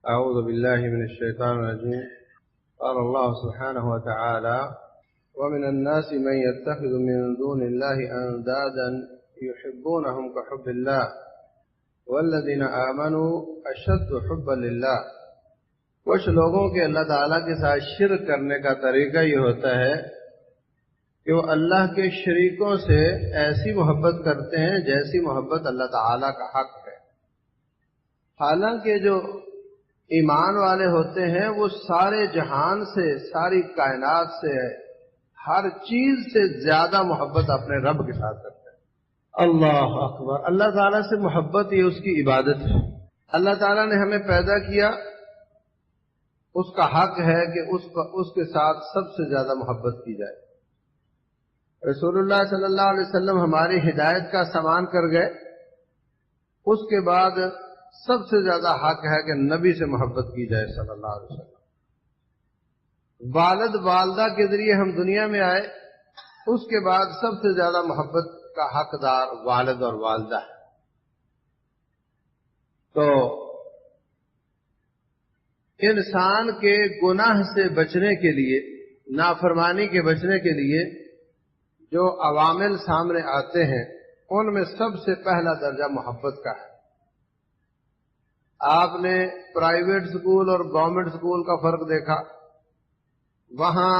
أعوذ بالله من الشيطان الرجيم. قال الله سبحانه وتعالى: ومن الناس من يتخذ من دون الله أندادا يحبونهم كحب الله والذين آمنوا أشد حبا لله. کچھ لوگوں کے اللہ تعالیٰ کے ساتھ شرک کرنے کا طریقہ یہ ہوتا ہے کہ وہ اللہ کے شریکوں سے ایسی محبت کرتے ہیں جیسی محبت اللہ تعالیٰ کا حق ہے. حالانکہ جو ایمان والے ہوتے ہیں وہ سارے جہان سے، ساری کائنات سے، ہر چیز سے زیادہ محبت اپنے رب کے ساتھ کرتے ہیں. اللہ اکبر! اللہ تعالیٰ سے محبت یہ اس کی عبادت ہے. اللہ تعالیٰ نے ہمیں پیدا کیا، اس کا حق ہے کہ اس کے ساتھ سب سے زیادہ محبت کی جائے. رسول اللہ صلی اللہ علیہ وسلم ہماری ہدایت کا سامان کر گئے. اس کے بعد سب سے زیادہ حق ہے کہ نبی سے محبت کی جائے صلی اللہ علیہ وسلم. والد والدہ کے ذریعے ہم دنیا میں آئے، اس کے بعد سب سے زیادہ محبت کا حقدار والد اور والدہ ہے. تو انسان کے گناہ سے بچنے کے لیے، نافرمانی کے بچنے کے لیے جو عوامل سامنے آتے ہیں ان میں سب سے پہلا درجہ محبت کا ہے. آپ نے پرائیویٹ سکول اور گورنمنٹ سکول کا فرق دیکھا. وہاں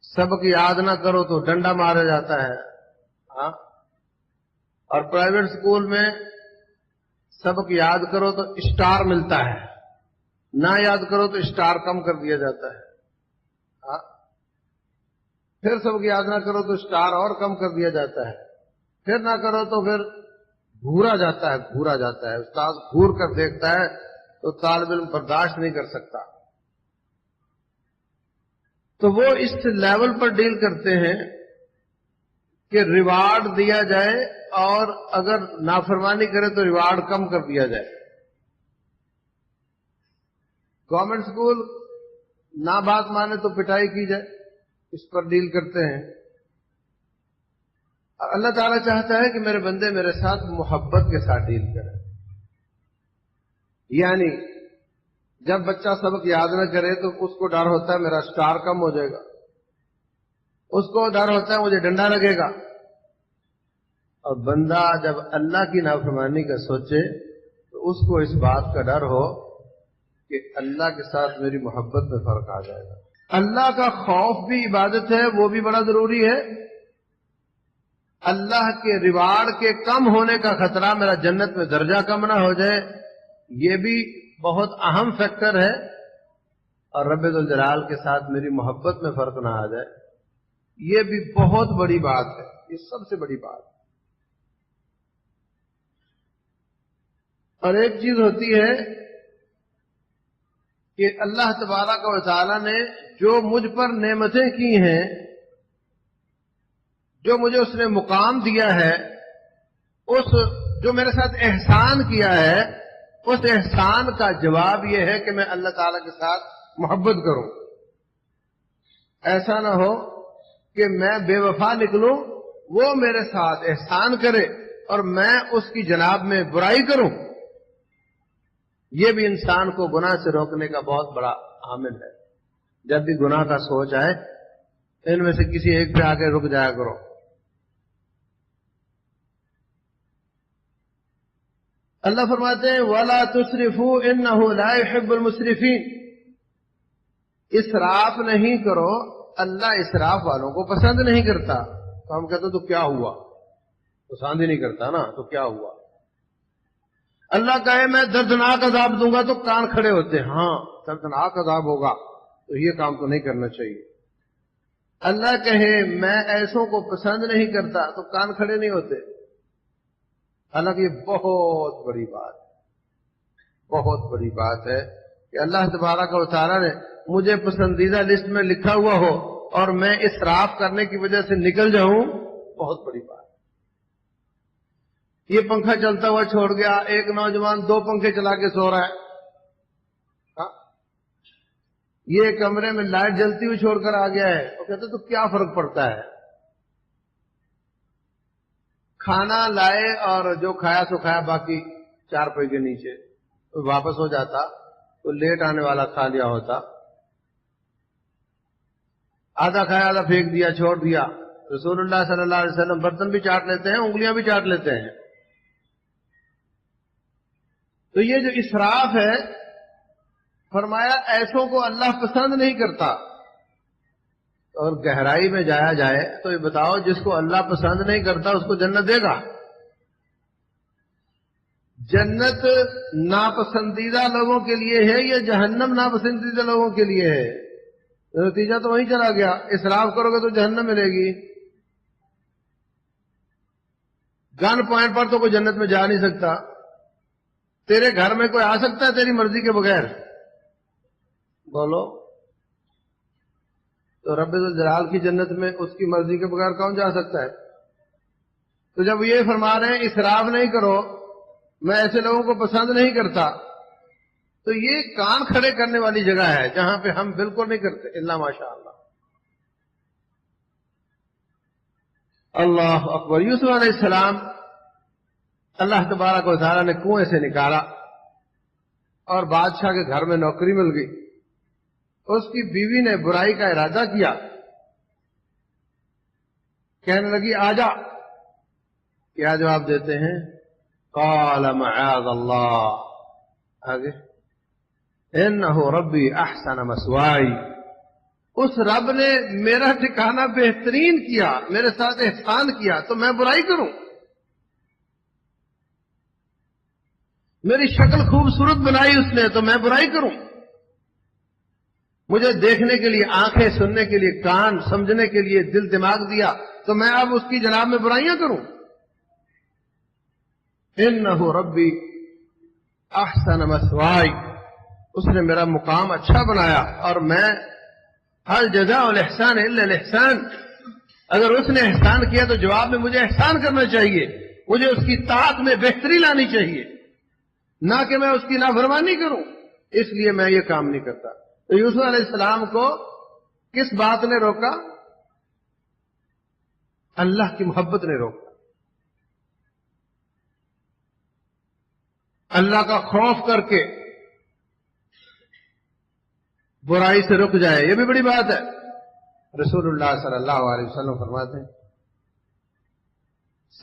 سبق یاد نہ کرو تو ڈنڈا مارا جاتا ہے، اور پرائیویٹ سکول میں سبق یاد کرو تو اسٹار ملتا ہے، نہ یاد کرو تو اسٹار کم کر دیا جاتا ہے. پھر سبق یاد نہ کرو تو اسٹار اور کم کر دیا جاتا ہے. پھر نہ کرو تو پھر گھورا جاتا ہے. استاد گھور کر دیکھتا ہے تو طالب علم برداشت نہیں کر سکتا. تو وہ اس لیول پر ڈیل کرتے ہیں کہ ریوارڈ دیا جائے اور اگر نافرمانی کرے تو ریوارڈ کم کر دیا جائے. گورنمنٹ سکول نہ بات مانے تو پٹائی کی جائے، اس پر ڈیل کرتے ہیں. اللہ تعالیٰ چاہتا ہے کہ میرے بندے میرے ساتھ محبت کے ساتھ ڈیل کریں. یعنی جب بچہ سبق یاد نہ کرے تو اس کو ڈر ہوتا ہے میرا سٹار کم ہو جائے گا، اس کو ڈر ہوتا ہے مجھے ڈنڈا لگے گا. اور بندہ جب اللہ کی نافرمانی کا سوچے تو اس کو اس بات کا ڈر ہو کہ اللہ کے ساتھ میری محبت میں فرق آ جائے گا. اللہ کا خوف بھی عبادت ہے، وہ بھی بڑا ضروری ہے. اللہ کے ریوارڈ کے کم ہونے کا خطرہ، میرا جنت میں درجہ کم نہ ہو جائے، یہ بھی بہت اہم فیکٹر ہے. اور رب ذوالجلال کے ساتھ میری محبت میں فرق نہ آ جائے، یہ بھی بہت بڑی بات ہے. یہ سب سے بڑی بات. اور ایک چیز ہوتی ہے کہ اللہ تبارک و تعالی نے جو مجھ پر نعمتیں کی ہیں، جو مجھے اس نے مقام دیا ہے، جو میرے ساتھ احسان کیا ہے، اس احسان کا جواب یہ ہے کہ میں اللہ تعالی کے ساتھ محبت کروں. ایسا نہ ہو کہ میں بے وفا نکلوں، وہ میرے ساتھ احسان کرے اور میں اس کی جناب میں برائی کروں. یہ بھی انسان کو گناہ سے روکنے کا بہت بڑا عامل ہے. جب بھی گناہ کا سوچ آئے ان میں سے کسی ایک پہ آ کے رک جایا کرو. اللہ فرماتے ہیں وَلَا تُسْرِفُوا إِنَّهُ لَا يُحِبُّ الْمُسْرِفِينَ. اسراف نہیں کرو، اللہ اسراف والوں کو پسند نہیں کرتا. تو ہم کہتے تو کیا ہوا، پسند ہی نہیں کرتا نا، تو کیا ہوا. اللہ کہے میں دردناک عذاب دوں گا تو کان کھڑے ہوتے ہیں، ہاں دردناک عذاب ہوگا تو یہ کام تو نہیں کرنا چاہیے. اللہ کہے میں ایسوں کو پسند نہیں کرتا تو کان کھڑے نہیں ہوتے. حالانکہ یہ بہت بڑی بات ہے، بہت بڑی بات ہے کہ اللہ تبارک و تعالیٰ نے مجھے پسندیدہ لسٹ میں لکھا ہوا ہو اور میں اسراف کرنے کی وجہ سے نکل جاؤں، بہت بڑی بات. یہ پنکھا چلتا ہوا چھوڑ گیا، ایک نوجوان 2 پنکھے چلا کے سو رہا ہے. یہ کمرے میں لائٹ جلتی ہوئی چھوڑ کر آ گیا ہے، وہ کہتے تو کیا فرق پڑتا ہے. کھانا لائے اور جو کھایا سو کھایا، باقی 4 پائی کے نیچے. واپس ہو جاتا تو لیٹ آنے والا کھا لیا ہوتا، آدھا کھایا آدھا پھینک دیا چھوڑ دیا۔ رسول اللہ صلی اللہ علیہ وسلم برتن بھی چاٹ لیتے ہیں، انگلیاں بھی چاٹ لیتے ہیں۔ تو یہ جو اسراف ہے، فرمایا ایسوں کو اللہ پسند نہیں کرتا۔ اور گہرائی میں جایا جائے تو یہ بتاؤ، جس کو اللہ پسند نہیں کرتا اس کو جنت دے گا؟ جنت ناپسندیدہ لوگوں کے لیے ہے یا جہنم ناپسندیدہ لوگوں کے لیے ہے؟ نتیجہ تو وہیں چلا گیا، اسراف کرو گے تو جہنم ملے گی۔ گن پوائنٹ پر تو کوئی جنت میں جا نہیں سکتا۔ تیرے گھر میں کوئی آ سکتا ہے تیری مرضی کے بغیر؟ بولو تو رب الجلال کی جنت میں اس کی مرضی کے بغیر کون جا سکتا ہے؟ تو جب یہ فرما رہے ہیں اسراف نہیں کرو، میں ایسے لوگوں کو پسند نہیں کرتا، تو یہ کان کھڑے کرنے والی جگہ ہے جہاں پہ ہم بالکل نہیں کرتے الا ماشاء اللہ۔ اللہ اکبر۔ یوسف علیہ السلام اللہ تبارک و تعالیٰ نے کنویں سے نکالا اور بادشاہ کے گھر میں نوکری مل گئی۔ اس کی بیوی نے برائی کا ارادہ کیا، کہنے لگی آجا۔ کیا جواب دیتے ہیں؟ قال معاذ اللہ، آگے انہ ربی احسن مثوائی، اس رب نے میرا ٹھکانہ بہترین کیا، میرے ساتھ احسان کیا، تو میں برائی کروں؟ میری شکل خوبصورت بنائی اس نے تو میں برائی کروں؟ مجھے دیکھنے کے لیے آنکھیں، سننے کے لیے کان، سمجھنے کے لیے دل دماغ دیا، تو میں اب اس کی جناب میں برائیاں کروں؟ انہ ربی احسن مثوائی، اس نے میرا مقام اچھا بنایا، اور میں ہل جزاء الاحسان الا الاحسان، اگر اس نے احسان کیا تو جواب میں مجھے احسان کرنا چاہیے، مجھے اس کی طاعت میں بہتری لانی چاہیے، نہ کہ میں اس کی نافرمانی کروں۔ اس لیے میں یہ کام نہیں کرتا۔ تو یوسف علیہ السلام کو کس بات نے روکا؟ اللہ کی محبت نے روکا۔ اللہ کا خوف کر کے برائی سے رک جائے، یہ بھی بڑی بات ہے۔ رسول اللہ صلی اللہ علیہ وسلم فرماتے ہیں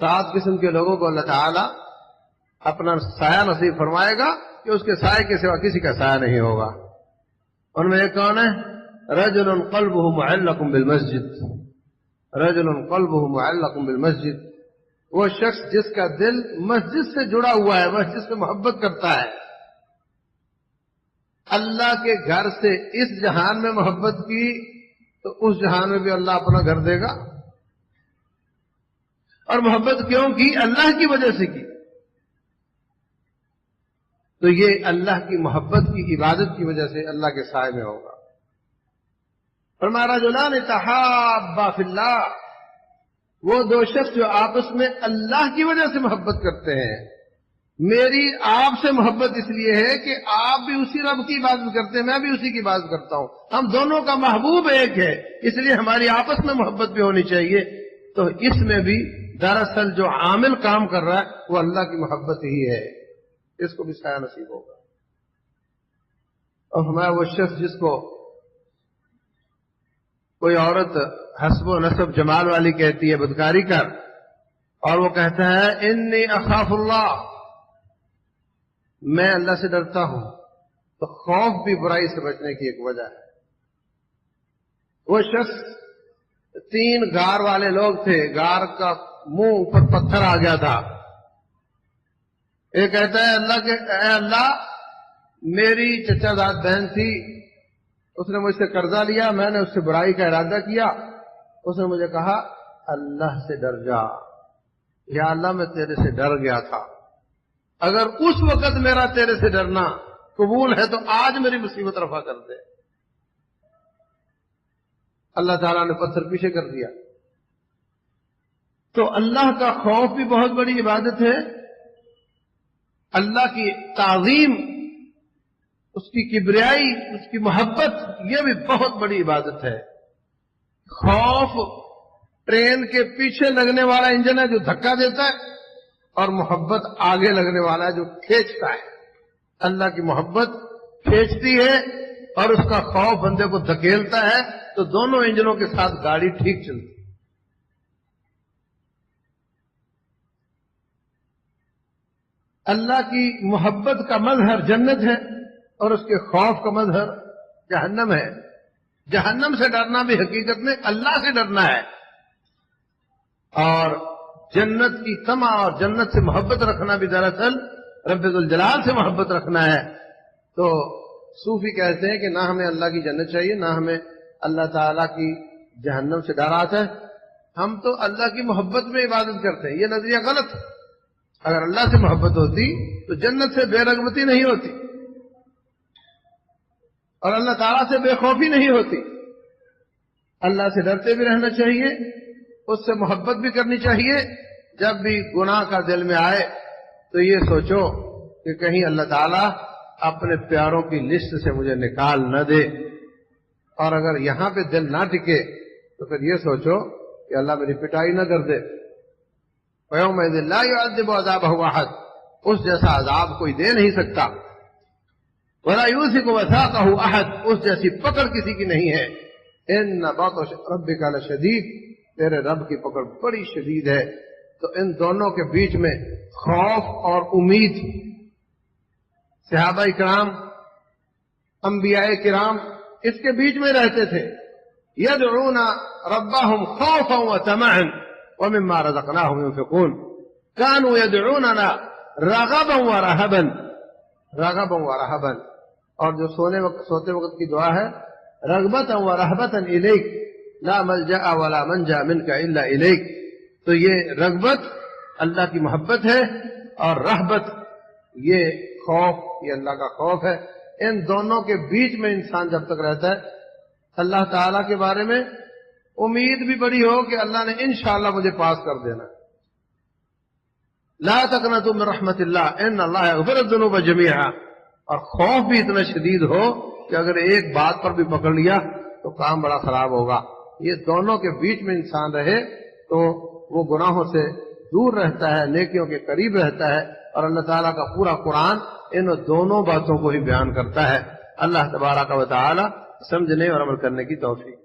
7 قسم کے لوگوں کو اللہ تعالی اپنا سایہ نصیب فرمائے گا کہ اس کے سائے کے سوا کسی کا سایہ نہیں ہوگا۔ ان میں ایک کون ہے؟ رجل قلبہ معلق بالمسجد، رجل قلبہ معلق بالمسجد، وہ شخص جس کا دل مسجد سے جڑا ہوا ہے، مسجد سے محبت کرتا ہے۔ اللہ کے گھر سے اس جہان میں محبت کی تو اس جہان میں بھی اللہ اپنا گھر دے گا۔ اور محبت کیوں کی؟ اللہ کی وجہ سے کی۔ تو یہ اللہ کی محبت کی عبادت کی وجہ سے اللہ کے سائے میں ہوگا۔ فرمایا رجلان تحابا فی اللہ، وہ 2 شخص جو آپس میں اللہ کی وجہ سے محبت کرتے ہیں۔ میری آپ سے محبت اس لیے ہے کہ آپ بھی اسی رب کی عبادت کرتے ہیں، میں بھی اسی کی عبادت کرتا ہوں، ہم دونوں کا محبوب ایک ہے، اس لیے ہماری آپس میں محبت بھی ہونی چاہیے۔ تو اس میں بھی دراصل جو عامل کام کر رہا ہے وہ اللہ کی محبت ہی ہے، اس کو بھی سایہ نصیب ہوگا۔ اور ہمارا وہ شخص جس کو کوئی عورت حسب و نسب جمال والی کہتی ہے، بدکاری کر، اور وہ کہتا ہے انی اخاف اللہ، میں اللہ سے ڈرتا ہوں، تو خوف بھی برائی سے بچنے کی ایک وجہ ہے۔ وہ شخص 3 غار والے لوگ تھے، غار کا منہ اوپر پتھر آ گیا تھا۔ ایک کہتا ہے اے اللہ میری چچا داد بہن تھی، اس نے مجھ سے قرضہ لیا، میں نے اس سے برائی کا ارادہ کیا، اس نے مجھے کہا اللہ سے ڈر جا، یا اللہ میں تیرے سے ڈر گیا تھا، اگر اس وقت میرا تیرے سے ڈرنا قبول ہے تو آج میری مصیبت رفع کر دے۔ اللہ تعالیٰ نے پتھر پیچھے کر دیا۔ تو اللہ کا خوف بھی بہت بڑی عبادت ہے، اللہ کی تعظیم، اس کی کبریائی، اس کی محبت، یہ بھی بہت بڑی عبادت ہے۔ خوف ٹرین کے پیچھے لگنے والا انجن ہے جو دھکا دیتا ہے، اور محبت آگے لگنے والا ہے جو کھینچتا ہے۔ اللہ کی محبت کھینچتی ہے اور اس کا خوف بندے کو دھکیلتا ہے، تو دونوں انجنوں کے ساتھ گاڑی ٹھیک چلتی۔ اللہ کی محبت کا مظہر جنت ہے اور اس کے خوف کا مظہر جہنم ہے۔ جہنم سے ڈرنا بھی حقیقت میں اللہ سے ڈرنا ہے، اور جنت کی طمع اور جنت سے محبت رکھنا بھی دراصل رب ذوالجلال سے محبت رکھنا ہے۔ تو صوفی کہتے ہیں کہ نہ ہمیں اللہ کی جنت چاہیے، نہ ہمیں اللہ تعالیٰ کی جہنم سے ڈر آتا ہے، ہم تو اللہ کی محبت میں عبادت کرتے ہیں۔ یہ نظریہ غلط ہے۔ اگر اللہ سے محبت ہوتی تو جنت سے بے رغبتی نہیں ہوتی اور اللہ تعالیٰ سے بے خوفی نہیں ہوتی۔ اللہ سے ڈرتے بھی رہنا چاہیے، اس سے محبت بھی کرنی چاہیے۔ جب بھی گناہ کا دل میں آئے تو یہ سوچو کہ کہیں اللہ تعالیٰ اپنے پیاروں کی لسٹ سے مجھے نکال نہ دے، اور اگر یہاں پہ دل نہ ٹکے تو پھر یہ سوچو کہ اللہ میری پٹائی نہ کر دے۔ وَيَوْمَئِذٍ لَا يُعَذِّبُ عَذَابَهُ أَحَدٌ، اس جیسا عذاب کوئی دے نہیں سکتا۔ وَلَا يُوثِقُ وَثَاقَهُ أَحَدٌ، اس جیسی پکڑ کسی کی نہیں ہے۔ إِنَّ بَطْشَ رَبِّكَ لَشَدِيدٌ، تیرے رب کی پکڑ بڑی شدید ہے۔ تو ان دونوں کے بیچ میں خوف اور امید، صحابہ کرام، انبیاء کرام اس کے بیچ میں رہتے تھے۔ يَدْعُونَ رَبَّهُمْ خَوْفًا وَطَمَعًا وَمِمَّا رَزَقْنَاهُمْ يُنْفِقُونَ، كَانُوا يَدْعُونَنَا رَغَبًا وَرَهَبًا، رَغَبًا وَرَهَبًا، اور جو سوتے وقت کی دعا ہے رغبتا ورہبتا الیک لا ملجأ ولا منجا منک الا الیک، تو یہ رغبت اللہ کی محبت ہے اور رہبت یہ خوف، یہ اللہ کا خوف ہے۔ ان دونوں کے بیچ میں انسان جب تک رہتا ہے اللہ تعالیٰ کے بارے میں امید بھی بڑی ہو کہ اللہ نے انشاءاللہ مجھے پاس کر دینا۔ لا تقنطوا من رحمت اللہ ان اللہ یغفر الذنوب جميعا، اور خوف بھی اتنا شدید ہو کہ اگر ایک بات پر بھی پکڑ لیا تو کام بڑا خراب ہوگا۔ یہ دونوں کے بیچ میں انسان رہے تو وہ گناہوں سے دور رہتا ہے، نیکیوں کے قریب رہتا ہے، اور اللہ تعالیٰ کا پورا قرآن ان دونوں باتوں کو ہی بیان کرتا ہے۔ اللہ تبارک و تعالی سمجھنے اور عمل کرنے کی توفیق۔